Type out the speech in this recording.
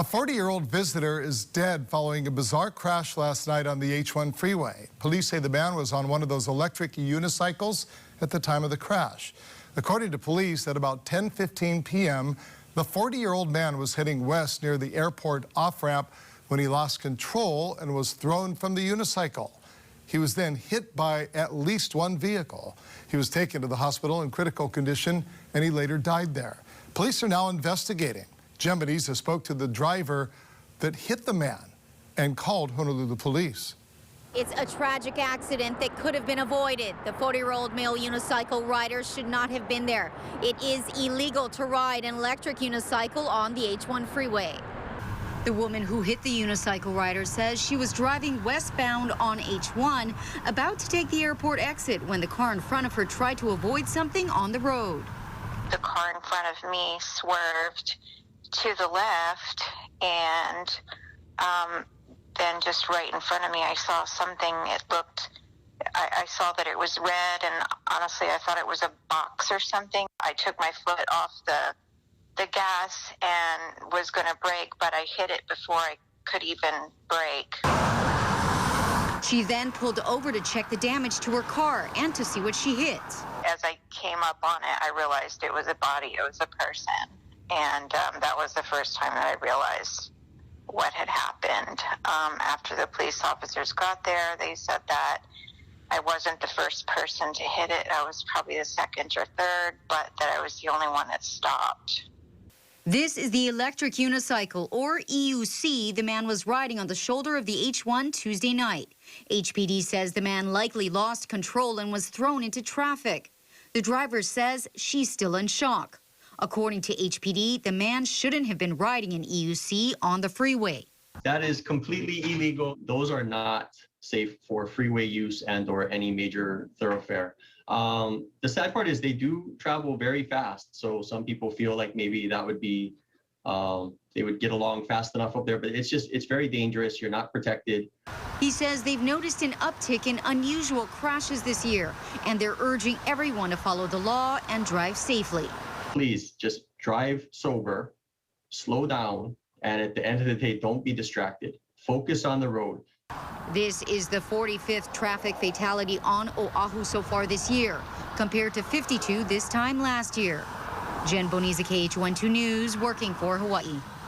A 40-year-old visitor is dead following a bizarre crash last night on the H1 freeway. Police say the man was on one of those electric unicycles at the time of the crash. According to police, at about 10:15 p.m., the 40-year-old man was heading west near the airport off-ramp when he lost control and was thrown from the unicycle. He was then hit by at least one vehicle. He was taken to the hospital in critical condition, and he later died there. Police are now investigating. Jem Beniza spoke to the driver that hit the man and called Honolulu police. It's a tragic accident that could have been avoided. The 40-year-old male unicycle rider should not have been there. It is illegal to ride an electric unicycle on the H1 freeway. The woman who hit the unicycle rider says she was driving westbound on H1, about to take the airport exit when the car in front of her tried to avoid something on the road. The car in front of me swerved to the left, and then just right in front of me I saw something. I saw that it was red, and honestly I thought it was a box or something. I took my foot off the gas and was going to brake, but I hit it before I could even brake. She then pulled over to check the damage to her car and to see what she hit. As I came up on it, I realized it was a body, it was a person. And that was the first time that I realized what had happened. After the police officers got there, they said that I wasn't the first person to hit it. I was probably the second or third, but that I was the only one that stopped. This is the electric unicycle, or EUC, the man was riding on the shoulder of the H1 Tuesday night. HPD says the man likely lost control and was thrown into traffic. The driver says she's still in shock. According to HPD, the man shouldn't have been riding an EUC on the freeway. That is completely illegal. Those are not safe for freeway use and or any major thoroughfare. The sad part is they do travel very fast. So some people feel like maybe that would be, they would get along fast enough up there, but it's very dangerous. You're not protected. He says they've noticed an uptick in unusual crashes this year, and they're urging everyone to follow the law and drive safely. Please just drive sober, slow down, and at the end of the day, don't be distracted. Focus on the road. This is the 45th traffic fatality on Oahu so far this year, compared to 52 this time last year. Jen Beniza, KH12 News, working for Hawaii.